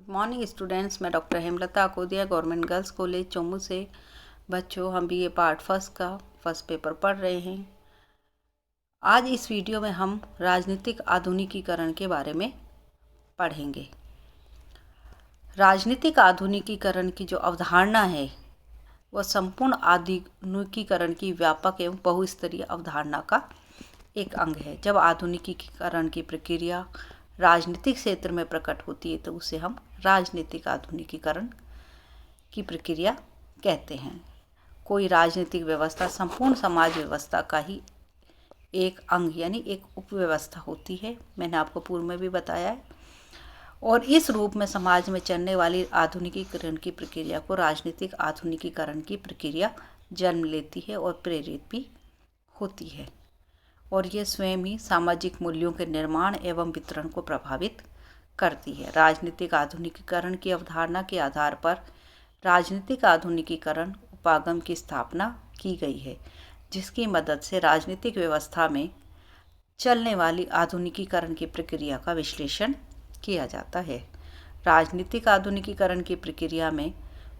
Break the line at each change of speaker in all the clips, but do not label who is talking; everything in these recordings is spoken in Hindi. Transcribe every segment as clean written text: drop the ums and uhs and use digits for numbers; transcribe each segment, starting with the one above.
Good morning students. मैं doctor Hemlata Akodiya, government girls college Chomu से। बच्चों, हम बीए पार्ट फर्स्ट का फर्स्ट पेपर पढ़ रहे हैं। आज इस वीडियो में हम राजनीतिक आधुनिकीकरण के बारे में पढ़ेंगे। राजनीतिक आधुनिकीकरण की जो अवधारणा है वह संपूर्ण आधुनिकीकरण की व्यापक एवं बहुस्तरीय अवधारणा का एक अंग है। जब आधुनिकीकरण की प्रक्रिया राजनीतिक क्षेत्र में प्रकट होती है तो उसे हम राजनीतिक आधुनिकीकरण की प्रक्रिया कहते हैं। कोई राजनीतिक व्यवस्था संपूर्ण समाज व्यवस्था का ही एक अंग यानी एक उपव्यवस्था होती है। मैंने आपको पूर्व में भी बताया है। और इस रूप में समाज में चलने वाली आधुनिकीकरण की प्रक्रिया को राजनीतिक आधुनिकीकरण की प्रक्रिया जन्म लेती है और प्रेरित भी होती है। और ये स्वयं ही सामाजिक मूल्यों के निर्माण एवं वितरण को प्रभावित करती है। राजनीतिक आधुनिकीकरण की अवधारणा के आधार पर राजनीतिक आधुनिकीकरण उपागम की स्थापना की गई है, जिसकी मदद से राजनीतिक व्यवस्था में चलने वाली आधुनिकीकरण की प्रक्रिया का विश्लेषण किया जाता है। राजनीतिक आधुनिकीकरण की प्रक्रिया में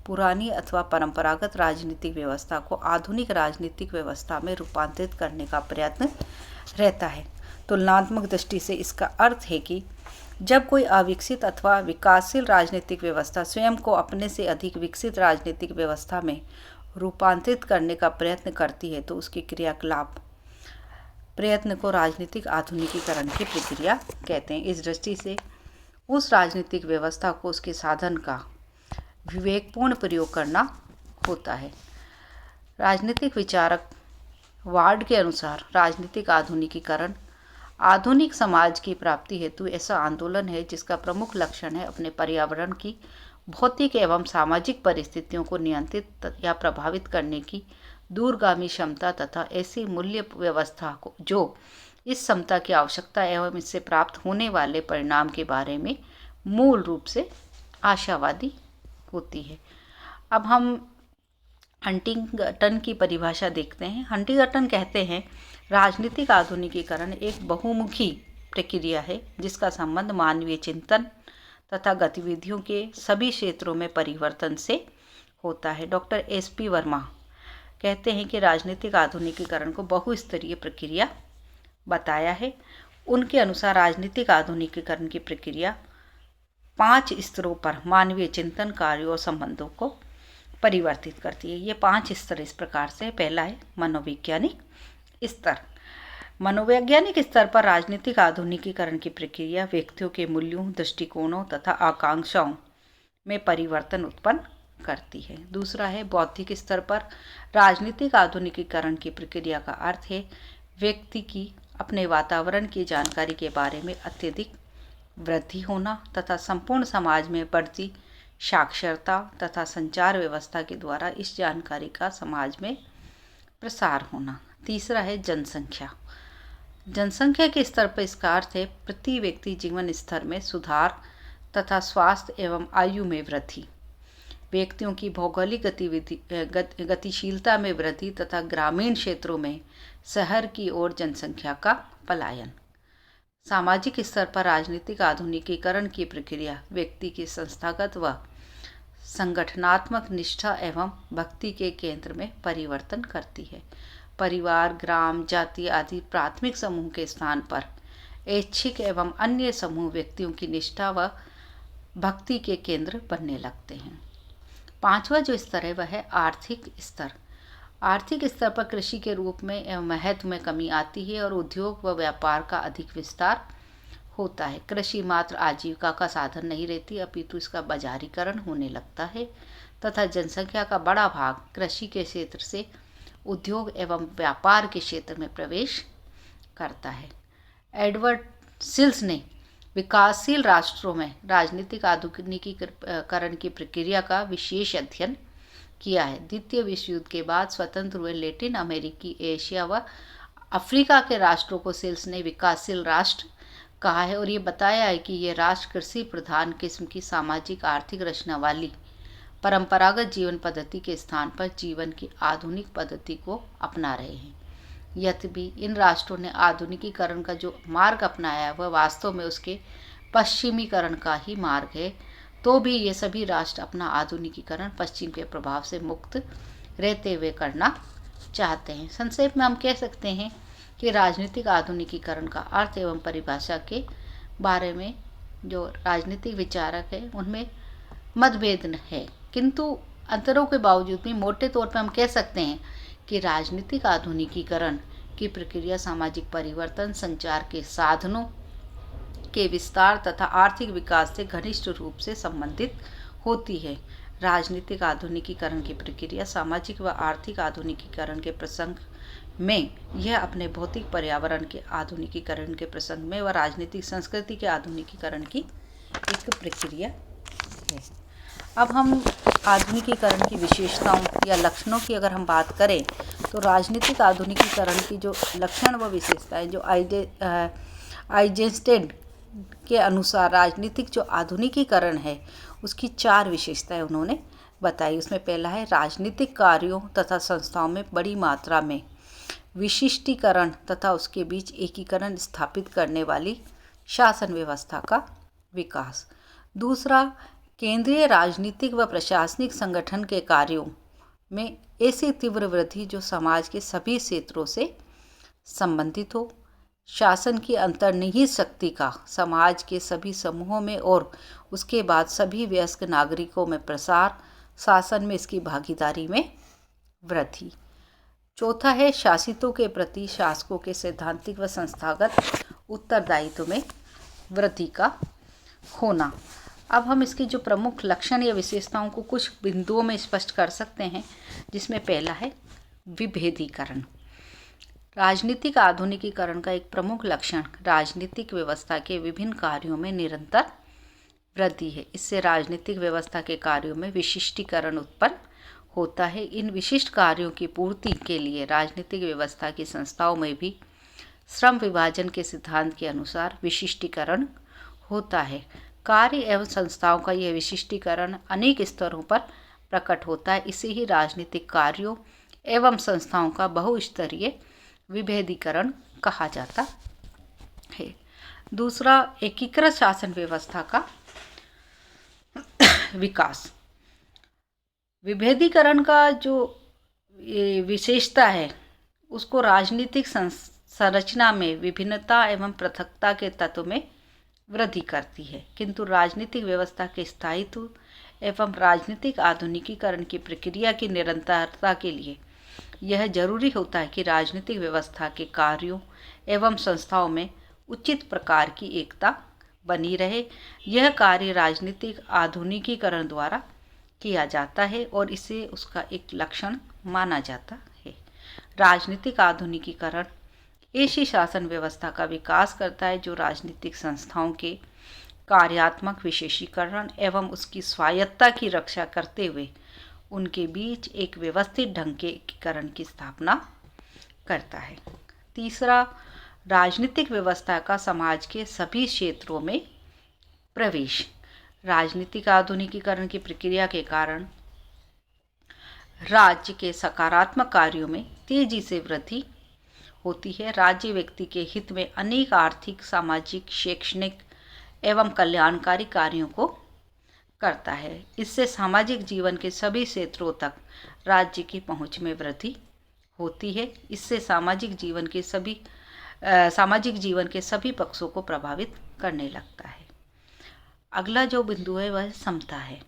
पुरानी अथवा परंपरागत राजनीतिक व्यवस्था को आधुनिक राजनीतिक व्यवस्था में रूपांतरित करने का प्रयत्न रहता है। तुलनात्मक दृष्टि से इसका अर्थ है कि जब कोई अविकसित अथवा विकासशील राजनीतिक व्यवस्था स्वयं को अपने से अधिक विकसित राजनीतिक व्यवस्था में रूपांतरित करने का प्रयत्न करती है तो उसकी क्रियाकलाप प्रयत्न को राजनीतिक आधुनिकीकरण की प्रक्रिया कहते हैं। इस दृष्टि से उस राजनीतिक व्यवस्था को उसके साधन का विवेकपूर्ण प्रयोग करना होता है। राजनीतिक विचारक वार्ड के अनुसार राजनीतिक आधुनिकीकरण आधुनिक समाज की प्राप्ति हेतु ऐसा आंदोलन है जिसका प्रमुख लक्षण है अपने पर्यावरण की भौतिक एवं सामाजिक परिस्थितियों को नियंत्रित या प्रभावित करने की दूरगामी क्षमता तथा ऐसी मूल्य व्यवस्था को जो इस क्षमता की आवश्यकता एवं इससे प्राप्त होने वाले परिणाम के बारे में मूल रूप से आशावादी होती है। अब हम हंटिंगटन की परिभाषा देखते हैं। हंटिंगटन कहते हैं राजनीतिक आधुनिकीकरण एक बहुमुखी प्रक्रिया है जिसका संबंध मानवीय चिंतन तथा गतिविधियों के सभी क्षेत्रों में परिवर्तन से होता है। डॉक्टर SP वर्मा कहते हैं कि राजनीतिक आधुनिकीकरण को बहुस्तरीय प्रक्रिया बताया है। उनके अनुसार राजनीतिक आधुनिकीकरण की प्रक्रिया 5 स्तरों पर मानवीय चिंतन, कार्यों और संबंधों को परिवर्तित करती है। ये 5 स्तर इस प्रकार से। पहला है मनोवैज्ञानिक स्तर। मनोवैज्ञानिक स्तर पर राजनीतिक आधुनिकीकरण की प्रक्रिया व्यक्तियों के मूल्यों, दृष्टिकोणों तथा आकांक्षाओं में परिवर्तन उत्पन्न करती है। दूसरा है बौद्धिक स्तर पर राजनीतिक आधुनिकीकरण की प्रक्रिया का अर्थ है व्यक्ति की अपने वातावरण की जानकारी के बारे में अत्यधिक वृद्धि होना तथा संपूर्ण समाज में बढ़ती साक्षरता तथा संचार व्यवस्था के द्वारा इस जानकारी का समाज में प्रसार होना। तीसरा है जनसंख्या। जनसंख्या के स्तर पर इसका अर्थ है प्रति व्यक्ति जीवन स्तर में सुधार तथा स्वास्थ्य एवं आयु में वृद्धि, व्यक्तियों की भौगोलिक गतिशीलता में वृद्धि तथा ग्रामीण क्षेत्रों में शहर की ओर जनसंख्या का पलायन। सामाजिक स्तर पर राजनीतिक आधुनिकीकरण की प्रक्रिया व्यक्ति की संस्थागत व संगठनात्मक निष्ठा एवं भक्ति के केंद्र में परिवर्तन करती है। परिवार, ग्राम, जाति आदि प्राथमिक समूह के स्थान पर ऐच्छिक एवं अन्य समूह व्यक्तियों की निष्ठा व भक्ति के केंद्र बनने लगते हैं। पांचवा जो स्तर है वह है आर्थिक स्तर। आर्थिक स्तर पर कृषि के रूप में एवं महत्व में कमी आती है और उद्योग व व्यापार का अधिक विस्तार होता है। कृषि मात्र आजीविका का साधन नहीं रहती अपितु इसका बाजारीकरण होने लगता है तथा जनसंख्या का बड़ा भाग कृषि के क्षेत्र से उद्योग एवं व्यापार के क्षेत्र में प्रवेश करता है। एडवर्ड सिल्स ने विकासशील राष्ट्रों में राजनीतिक आधुनिकीकरण की प्रक्रिया का विशेष अध्ययन किया है। द्वितीय विश्व युद्ध के बाद स्वतंत्र हुए लैटिन अमेरिकी, एशिया व अफ्रीका के राष्ट्रों को सिल्स ने विकासशील राष्ट्र कहा है और ये बताया है कि ये राष्ट्र कृषि प्रधान किस्म की सामाजिक आर्थिक रचना वाली परंपरागत जीवन पद्धति के स्थान पर जीवन की आधुनिक पद्धति को अपना रहे हैं। यद्यपि इन राष्ट्रों ने आधुनिकीकरण का जो मार्ग अपनाया है वह वास्तव में उसके पश्चिमीकरण का ही मार्ग है तो भी ये सभी राष्ट्र अपना आधुनिकीकरण पश्चिम के प्रभाव से मुक्त रहते हुए करना चाहते हैं। संक्षेप में हम कह सकते हैं कि राजनीतिक आधुनिकीकरण का अर्थ एवं परिभाषा के बारे में जो राजनीतिक विचारक है उनमें मतभेद है, किंतु अंतरों के बावजूद भी मोटे तौर पर हम कह सकते हैं कि राजनीतिक आधुनिकीकरण की प्रक्रिया सामाजिक परिवर्तन, संचार के साधनों के विस्तार तथा आर्थिक विकास से घनिष्ठ रूप से संबंधित होती है। राजनीतिक आधुनिकीकरण की प्रक्रिया सामाजिक व आर्थिक आधुनिकीकरण के प्रसंग में यह अपने भौतिक पर्यावरण के आधुनिकीकरण के प्रसंग में व राजनीतिक संस्कृति के आधुनिकीकरण की एक प्रक्रिया है। अब हम आधुनिकीकरण की विशेषताओं या लक्षणों की अगर हम बात करें तो राजनीतिक आधुनिकीकरण की जो लक्षण व विशेषताएं जो आइजेंस्टेड के अनुसार राजनीतिक जो आधुनिकीकरण है उसकी 4 विशेषताएं उन्होंने बताई। उसमें पहला है राजनीतिक कार्यों तथा संस्थाओं में बड़ी मात्रा में विशिष्टीकरण तथा उसके बीच एकीकरण स्थापित करने वाली शासन व्यवस्था का विकास। दूसरा, केंद्रीय राजनीतिक व प्रशासनिक संगठन के कार्यों में ऐसी तीव्र वृद्धि जो समाज के सभी क्षेत्रों से संबंधित हो। शासन की अंतर्निहित शक्ति का समाज के सभी समूहों में और उसके बाद सभी वयस्क नागरिकों में प्रसार, शासन में इसकी भागीदारी में वृद्धि। चौथा है शासितों के प्रति शासकों के सैद्धांतिक व संस्थागत उत्तरदायित्व में वृद्धि का होना। अब हम इसके जो प्रमुख लक्षण या विशेषताओं को कुछ बिंदुओं में स्पष्ट कर सकते हैं, जिसमें पहला है विभेदीकरण। राजनीतिक आधुनिकीकरण का एक प्रमुख लक्षण राजनीतिक व्यवस्था के विभिन्न कार्यों में निरंतर वृद्धि है। इससे राजनीतिक व्यवस्था के कार्यों में विशिष्टीकरण उत्पन्न होता है। इन विशिष्ट कार्यों की पूर्ति के लिए राजनीतिक व्यवस्था की संस्थाओं में भी श्रम विभाजन के सिद्धांत के अनुसार विशिष्टीकरण होता है। कार्य एवं संस्थाओं का यह विशिष्टीकरण अनेक स्तरों पर प्रकट होता है। इसे ही राजनीतिक कार्यों एवं संस्थाओं का बहुस्तरीय विभेदीकरण कहा जाता है। दूसरा, एकीकृत शासन व्यवस्था का विकास। विभेदीकरण का जो विशेषता है उसको राजनीतिक संरचना में विभिन्नता एवं पृथकता के तत्व में वृद्धि करती है, किंतु राजनीतिक व्यवस्था के स्थायित्व एवं राजनीतिक आधुनिकीकरण की प्रक्रिया की निरंतरता के लिए यह जरूरी होता है कि राजनीतिक व्यवस्था के कार्यों एवं संस्थाओं में उचित प्रकार की एकता बनी रहे। यह कार्य राजनीतिक आधुनिकीकरण द्वारा किया जाता है और इसे उसका एक लक्षण माना जाता है। राजनीतिक आधुनिकीकरण ऐसी शासन व्यवस्था का विकास करता है जो राजनीतिक संस्थाओं के कार्यात्मक विशेषीकरण एवं उसकी स्वायत्तता की रक्षा करते हुए उनके बीच एक व्यवस्थित ढंग के एकीकरण की स्थापना करता है। तीसरा, राजनीतिक व्यवस्था का समाज के सभी क्षेत्रों में प्रवेश। राजनीतिक आधुनिकीकरण की प्रक्रिया के कारण राज्य के सकारात्मक कार्यों में तेजी से वृद्धि होती है। राज्य व्यक्ति के हित में अनेक आर्थिक, सामाजिक, शैक्षणिक एवं कल्याणकारी कार्यों को करता है। इससे सामाजिक जीवन के सभी क्षेत्रों तक राज्य की पहुंच में वृद्धि होती है। इससे सामाजिक जीवन के सभी पक्षों को प्रभावित करने लगता है। अगला जो बिंदु है वह समता है।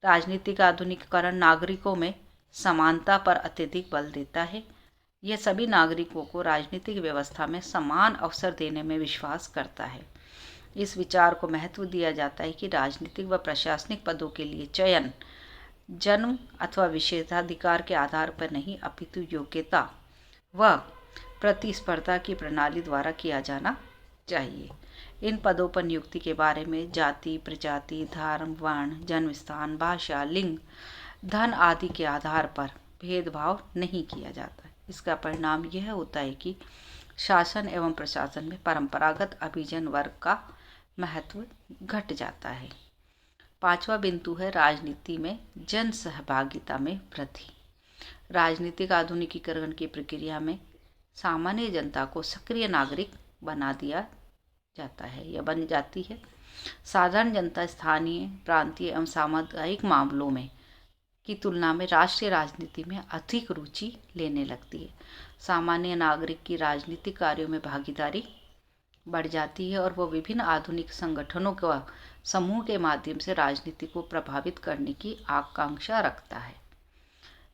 राजनीतिक आधुनिकीकरण नागरिकों में समानता पर अत्यधिक बल देता है। यह सभी नागरिकों को राजनीतिक व्यवस्था में समान अवसर देने में विश्वास करता है। इस विचार को महत्व दिया जाता है कि राजनीतिक व प्रशासनिक पदों के लिए चयन जन्म अथवा विशेषाधिकार के आधार पर नहीं अपितु योग्यता व प्रतिस्पर्धा की प्रणाली द्वारा किया जाना चाहिए। इन पदों पर नियुक्ति के बारे में जाति, प्रजाति, धर्म, वर्ण, जन्म स्थान, भाषा, लिंग, धन आदि के आधार पर भेदभाव नहीं किया जाता। इसका परिणाम यह होता है कि शासन एवं प्रशासन में परंपरागत अभिजन वर्ग का महत्व घट जाता है। पांचवा बिंदु है राजनीति में जन सहभागिता में वृद्धि। राजनीतिक आधुनिकीकरण की प्रक्रिया में सामान्य जनता को सक्रिय नागरिक बना दिया जाता है या बन जाती है। साधारण जनता स्थानीय, प्रांतीय एवं सामुदायिक मामलों में की तुलना में राष्ट्रीय राजनीति में अधिक रुचि लेने लगती है। सामान्य नागरिक की राजनीतिक कार्यों में भागीदारी बढ़ जाती है और वो विभिन्न आधुनिक संगठनों के समूह के माध्यम से राजनीति को प्रभावित करने की आकांक्षा रखता है।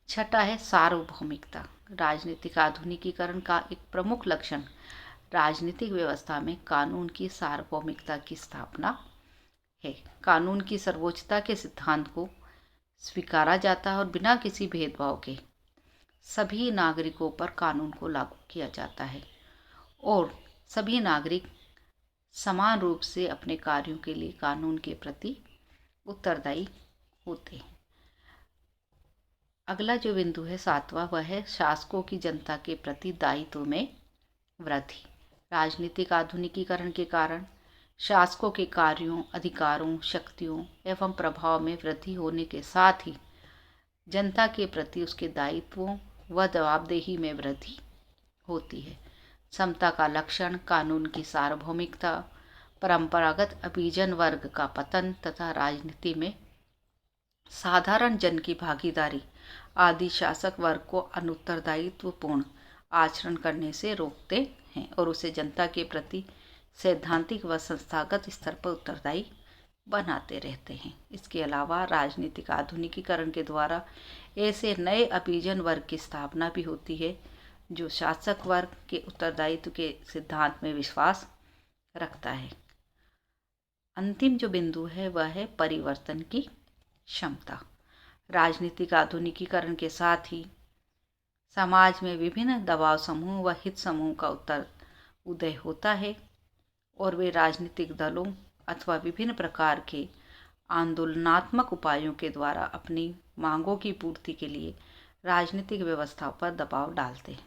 छठा है सार्वभौमिकता। राजनीतिक आधुनिकीकरण का एक प्रमुख लक्षण राजनीतिक व्यवस्था में कानून की सार्वभौमिकता की स्थापना है। कानून की सर्वोच्चता के सिद्धांत को स्वीकारा जाता है और बिना किसी भेदभाव के सभी नागरिकों पर कानून को लागू किया जाता है और सभी नागरिक समान रूप से अपने कार्यों के लिए कानून के प्रति उत्तरदायी होते हैं। अगला जो बिंदु है 7वां, वह है शासकों की जनता के प्रति दायित्व में वृद्धि। राजनीतिक आधुनिकीकरण के कारण शासकों के कार्यों, अधिकारों, शक्तियों एवं प्रभाव में वृद्धि होने के साथ ही जनता के प्रति उसके दायित्वों व जवाबदेही में वृद्धि होती है। समता का लक्षण कानून की सार्वभौमिकता, परंपरागत अभिजन वर्ग का पतन तथा राजनीति में साधारण जन की भागीदारी आदि शासक वर्ग को अनुत्तरदायित्वपूर्ण आचरण करने से रोकते हैं और उसे जनता के प्रति सैद्धांतिक व संस्थागत स्तर पर उत्तरदायी बनाते रहते हैं। इसके अलावा राजनीतिक आधुनिकीकरण के द्वारा ऐसे नए अभिजन वर्ग की स्थापना भी होती है जो शासक वर्ग के उत्तरदायित्व के सिद्धांत में विश्वास रखता है। अंतिम जो बिंदु है वह है परिवर्तन की क्षमता। राजनीतिक आधुनिकीकरण के साथ ही समाज में विभिन्न दबाव समूह व हित समूह का उदय होता है और वे राजनीतिक दलों अथवा विभिन्न प्रकार के आंदोलनात्मक उपायों के द्वारा अपनी मांगों की पूर्ति के लिए राजनीतिक व्यवस्था पर दबाव डालते हैं।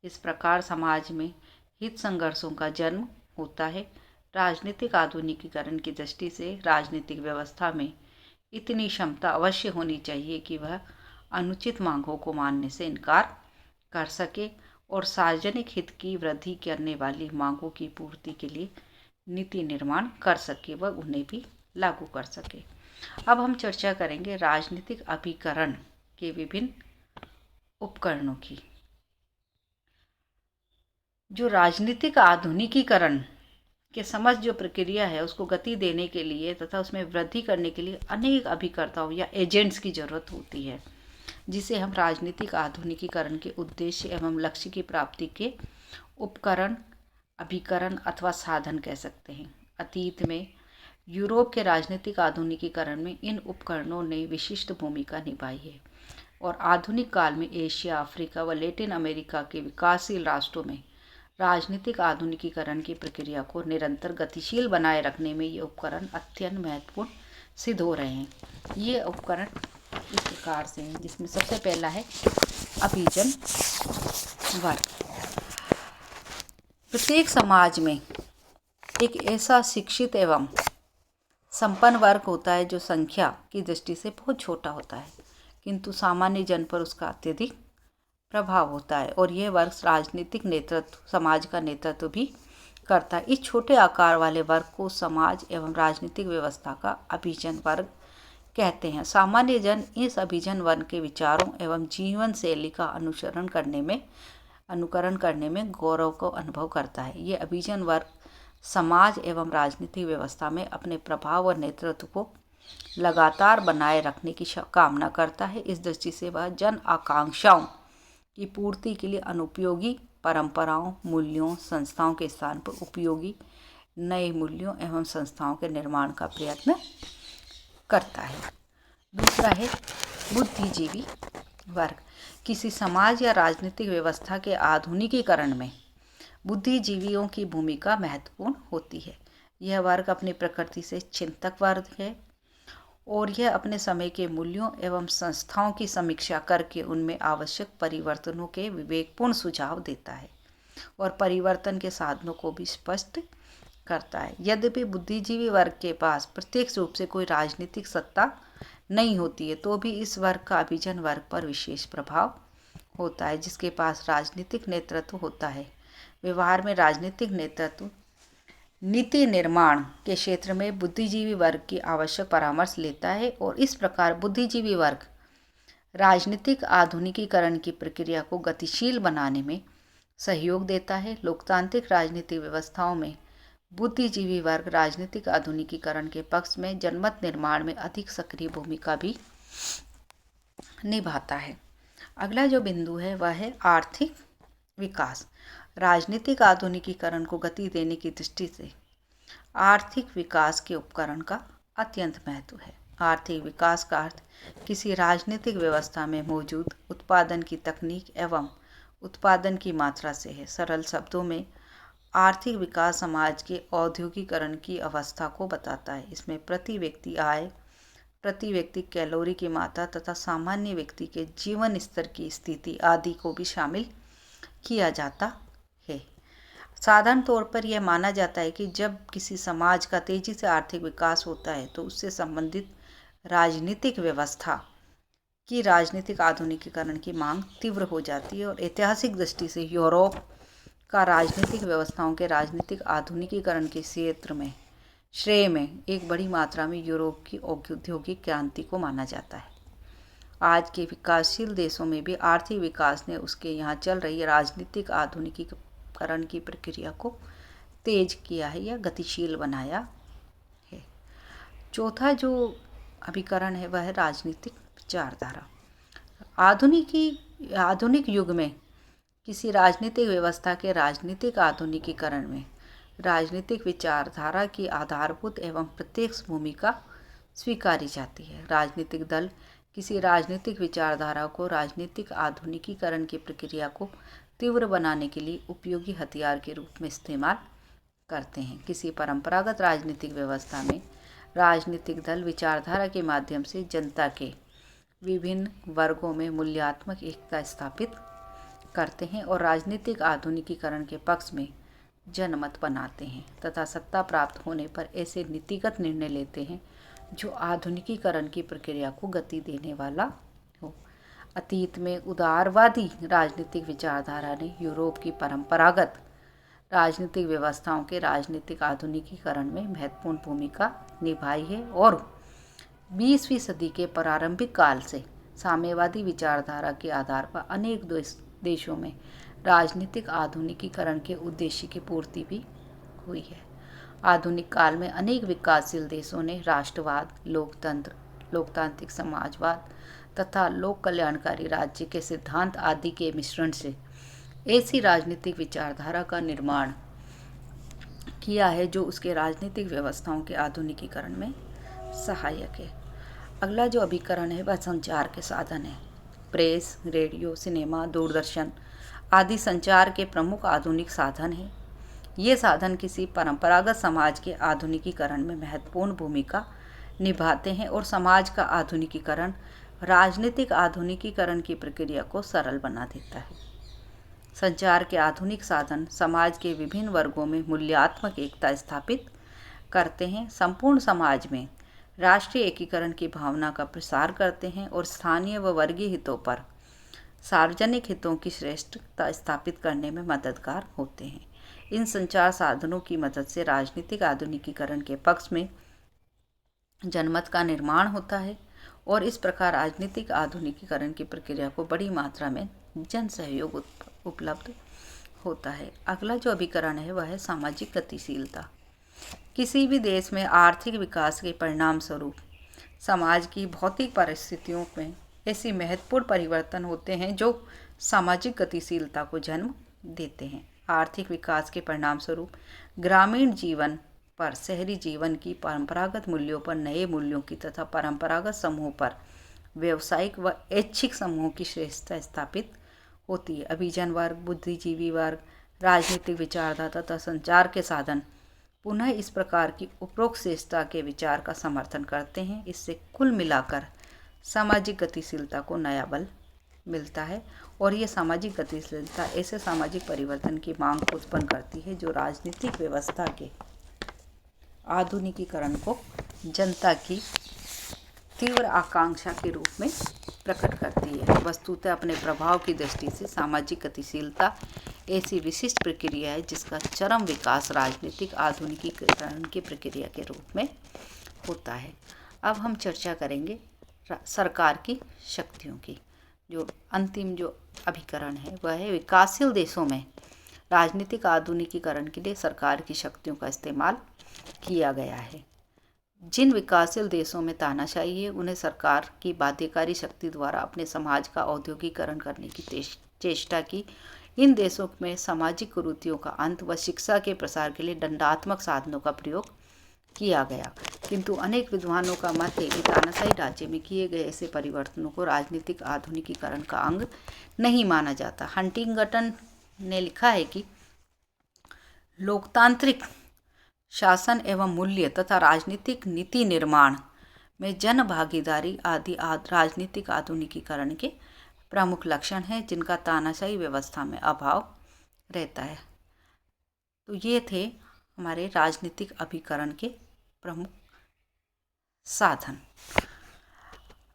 इस प्रकार समाज में हित संघर्षों का जन्म होता है। राजनीतिक आधुनिकीकरण की दृष्टि से राजनीतिक व्यवस्था में इतनी क्षमता अवश्य होनी चाहिए कि वह अनुचित मांगों को मानने से इनकार कर सके और सार्वजनिक हित की वृद्धि करने वाली मांगों की पूर्ति के लिए नीति निर्माण कर सके व उन्हें भी लागू कर सके। अब हम चर्चा करेंगे राजनीतिक अभिकरण के विभिन्न उपकरणों की। जो राजनीतिक आधुनिकीकरण के समझ जो प्रक्रिया है उसको गति देने के लिए तथा उसमें वृद्धि करने के लिए अनेक अभिकर्ताओं या एजेंट्स की जरूरत होती है, जिसे हम राजनीतिक आधुनिकीकरण के उद्देश्य एवं लक्ष्य की प्राप्ति के उपकरण, अभिकरण अथवा साधन कह सकते हैं। अतीत में यूरोप के राजनीतिक आधुनिकीकरण में इन उपकरणों ने विशिष्ट भूमिका निभाई है और आधुनिक काल में एशिया, अफ्रीका व लैटिन अमेरिका के विकासशील राष्ट्रों में राजनीतिक आधुनिकीकरण की प्रक्रिया को निरंतर गतिशील बनाए रखने में ये उपकरण अत्यंत महत्वपूर्ण सिद्ध हो रहे हैं। ये उपकरण इस प्रकार से हैं, जिसमें सबसे पहला है अभिजन वर्ग। प्रत्येक समाज में एक ऐसा शिक्षित एवं संपन्न वर्ग होता है जो संख्या की दृष्टि से बहुत छोटा होता है, किंतु सामान्य जन पर उसका अत्यधिक प्रभाव होता है और यह वर्ग राजनीतिक नेतृत्व, समाज का नेतृत्व भी करता है। इस छोटे आकार वाले वर्ग को समाज एवं राजनीतिक व्यवस्था का अभिजन वर्ग कहते हैं। सामान्य जन इस अभिजन वर्ग के विचारों एवं जीवन शैली का अनुकरण करने में गौरव को अनुभव करता है। ये अभिजन वर्ग समाज एवं राजनीतिक व्यवस्था में अपने प्रभाव और नेतृत्व को लगातार बनाए रखने की कामना करता है। इस दृष्टि से वह जन आकांक्षाओं की पूर्ति के लिए अनुपयोगी परंपराओं, मूल्यों, संस्थाओं के स्थान पर उपयोगी नए मूल्यों एवं संस्थाओं के निर्माण का प्रयत्न करता है। दूसरा है बुद्धिजीवी वर्ग। किसी समाज या राजनीतिक व्यवस्था के आधुनिकीकरण में बुद्धिजीवियों की भूमिका महत्वपूर्ण होती है। यह वर्ग अपनी प्रकृति से चिंतक वर्ग है और यह अपने समय के मूल्यों एवं संस्थाओं की समीक्षा करके उनमें आवश्यक परिवर्तनों के विवेकपूर्ण सुझाव देता है और परिवर्तन के साधनों को भी स्पष्ट करता है। यद्यपि बुद्धिजीवी वर्ग के पास प्रत्यक्ष रूप से कोई राजनीतिक सत्ता नहीं होती है, तो भी इस वर्ग का अभिजन वर्ग पर विशेष प्रभाव होता है, जिसके पास राजनीतिक नेतृत्व होता है। व्यवहार में राजनीतिक नेतृत्व नीति निर्माण के क्षेत्र में बुद्धिजीवी वर्ग की आवश्यक परामर्श लेता है और इस प्रकार बुद्धिजीवी वर्ग राजनीतिक आधुनिकीकरण की प्रक्रिया को गतिशील बनाने में सहयोग देता है। लोकतांत्रिक राजनीतिक व्यवस्थाओं में बुद्धिजीवी वर्ग राजनीतिक आधुनिकीकरण के पक्ष में जनमत निर्माण में अधिक सक्रिय भूमिका भी निभाता है। अगला जो बिंदु है वह है आर्थिक विकास। राजनीतिक आधुनिकीकरण को गति देने की दृष्टि से आर्थिक विकास के उपकरण का अत्यंत महत्व है। आर्थिक विकास का अर्थ किसी राजनीतिक व्यवस्था में मौजूद उत्पादन की तकनीक एवं उत्पादन की मात्रा से है। सरल शब्दों में आर्थिक विकास समाज के औद्योगिकरण की अवस्था को बताता है। इसमें प्रति व्यक्ति आय, प्रति व्यक्ति कैलोरी की मात्रा तथा सामान्य व्यक्ति के जीवन स्तर की स्थिति आदि को भी शामिल किया जाता है। साधारण तौर पर यह माना जाता है कि जब किसी समाज का तेजी से आर्थिक विकास होता है तो उससे संबंधित राजनीतिक व्यवस्था की राजनीतिक आधुनिकीकरण की मांग तीव्र हो जाती है और ऐतिहासिक दृष्टि से यूरोप का राजनीतिक व्यवस्थाओं के राजनीतिक आधुनिकीकरण के क्षेत्र में श्रेय में एक बड़ी मात्रा में यूरोप की औद्योगिक क्रांति को माना जाता है। आज के विकासशील देशों में भी आर्थिक विकास ने उसके यहाँ चल रही राजनीतिक आधुनिकीकरण की प्रक्रिया को तेज किया है या गतिशील बनाया है। चौथा जो अभिकरण है वह है राजनीतिक विचारधारा। आधुनिक युग में किसी राजनीतिक व्यवस्था के राजनीतिक आधुनिकीकरण में राजनीतिक विचारधारा की आधारभूत एवं प्रत्यक्ष भूमिका स्वीकारी जाती है। राजनीतिक दल किसी राजनीतिक विचारधारा को राजनीतिक आधुनिकीकरण की प्रक्रिया को तीव्र बनाने के लिए उपयोगी हथियार के रूप में इस्तेमाल करते हैं। किसी परंपरागत राजनीतिक व्यवस्था में राजनीतिक दल विचारधारा के माध्यम से जनता के विभिन्न वर्गों में मूल्यात्मक एकता स्थापित करते हैं और राजनीतिक आधुनिकीकरण के पक्ष में जनमत बनाते हैं तथा सत्ता प्राप्त होने पर ऐसे नीतिगत निर्णय लेते हैं जो आधुनिकीकरण की प्रक्रिया को गति देने वाला हो। अतीत में उदारवादी राजनीतिक विचारधारा ने यूरोप की परंपरागत राजनीतिक व्यवस्थाओं के राजनीतिक आधुनिकीकरण में महत्वपूर्ण भूमिका निभाई है और 20वीं सदी के प्रारंभिक काल से साम्यवादी विचारधारा के आधार पर अनेक देशों में राजनीतिक आधुनिकीकरण के उद्देश्य की पूर्ति भी हुई है। आधुनिक काल में अनेक विकासशील देशों ने राष्ट्रवाद, लोकतंत्र, लोकतांत्रिक समाजवाद तथा लोक कल्याणकारी राज्य के सिद्धांत आदि के मिश्रण से ऐसी राजनीतिक विचारधारा का निर्माण किया है जो उसके राजनीतिक व्यवस्थाओं के आधुनिकीकरण में सहायक है। अगला जो अभिकरण है वह संचार के साधन है। प्रेस, रेडियो, सिनेमा, दूरदर्शन आदि संचार के प्रमुख आधुनिक साधन हैं। ये साधन किसी परंपरागत समाज के आधुनिकीकरण में महत्वपूर्ण भूमिका निभाते हैं और समाज का आधुनिकीकरण राजनीतिक आधुनिकीकरण की प्रक्रिया को सरल बना देता है। संचार के आधुनिक साधन समाज के विभिन्न वर्गों में मूल्यात्मक एकता स्थापित करते हैं, संपूर्ण समाज में राष्ट्रीय एकीकरण की भावना का प्रसार करते हैं और स्थानीय व वर्गीय हितों पर सार्वजनिक हितों की श्रेष्ठता स्थापित करने में मददगार होते हैं। इन संचार साधनों की मदद से राजनीतिक आधुनिकीकरण के पक्ष में जनमत का निर्माण होता है और इस प्रकार राजनीतिक आधुनिकीकरण की प्रक्रिया को बड़ी मात्रा में जन सहयोग उपलब्ध होता है। अगला जो अभिकरण है वह है सामाजिक गतिशीलता। किसी भी देश में आर्थिक विकास के परिणाम स्वरूप समाज की भौतिक परिस्थितियों में ऐसे महत्वपूर्ण परिवर्तन होते हैं जो सामाजिक गतिशीलता को जन्म देते हैं। आर्थिक विकास के परिणाम स्वरूप ग्रामीण जीवन पर शहरी जीवन की परंपरागत मूल्यों पर नए मूल्यों की तथा परंपरागत समूहों पर व्यावसायिक व ऐच्छिक समूहों की श्रेष्ठता स्थापित होती है। अभिजन वर्ग, बुद्धिजीवी वर्ग, राजनीतिक विचारधारा तथा संचार के साधन पुनः इस प्रकार की उपरोक्त श्रेष्ठता के विचार का समर्थन करते हैं। इससे कुल मिलाकर सामाजिक गतिशीलता को नया बल मिलता है और ये सामाजिक गतिशीलता ऐसे सामाजिक परिवर्तन की मांग को उत्पन्न करती है जो राजनीतिक व्यवस्था के आधुनिकीकरण को जनता की तीव्र आकांक्षा के रूप में प्रकट करती है। वस्तुतः अपने प्रभाव की दृष्टि से सामाजिक गतिशीलता ऐसी विशिष्ट प्रक्रिया है जिसका चरम विकास राजनीतिक आधुनिकीकरण की प्रक्रिया के रूप में होता है। अब हम चर्चा करेंगे सरकार की शक्तियों की। जो अंतिम जो अभिकरण है वह है विकासशील देशों में राजनीतिक आधुनिकीकरण के लिए सरकार की शक्तियों का इस्तेमाल किया गया है। जिन विकासशील देशों में तानाशाही है उन्हें सरकार की बाध्यकारी शक्ति द्वारा अपने समाज का औद्योगिकरण करने की चेष्टा की। इन देशों में सामाजिक कुरीतियों का अंत व शिक्षा के प्रसार के लिए दंडात्मक साधनों का प्रयोग किया गया, किंतु अनेक विद्वानों का मत है कि तानाशाही राज्य में किए गए ऐसे परिवर्तनों को राजनीतिक आधुनिकीकरण का अंग नहीं माना जाता। हंटिंगटन ने लिखा है कि लोकतांत्रिक शासन एवं मूल्य तथा राजनीतिक नीति निर्माण में जन भागीदारी आदि राजनीतिक आधुनिकीकरण के प्रमुख लक्षण हैं जिनका तानाशाही व्यवस्था में अभाव रहता है। तो ये थे हमारे राजनीतिक अभिकरण के प्रमुख साधन।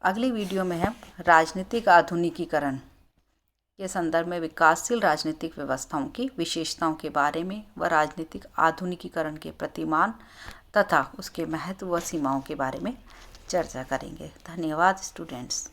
अगली वीडियो में हम राजनीतिक आधुनिकीकरण के संदर्भ में विकासशील राजनीतिक व्यवस्थाओं की विशेषताओं के बारे में व राजनीतिक आधुनिकीकरण के प्रतिमान तथा उसके महत्व व सीमाओं के बारे में चर्चा करेंगे। धन्यवाद स्टूडेंट्स।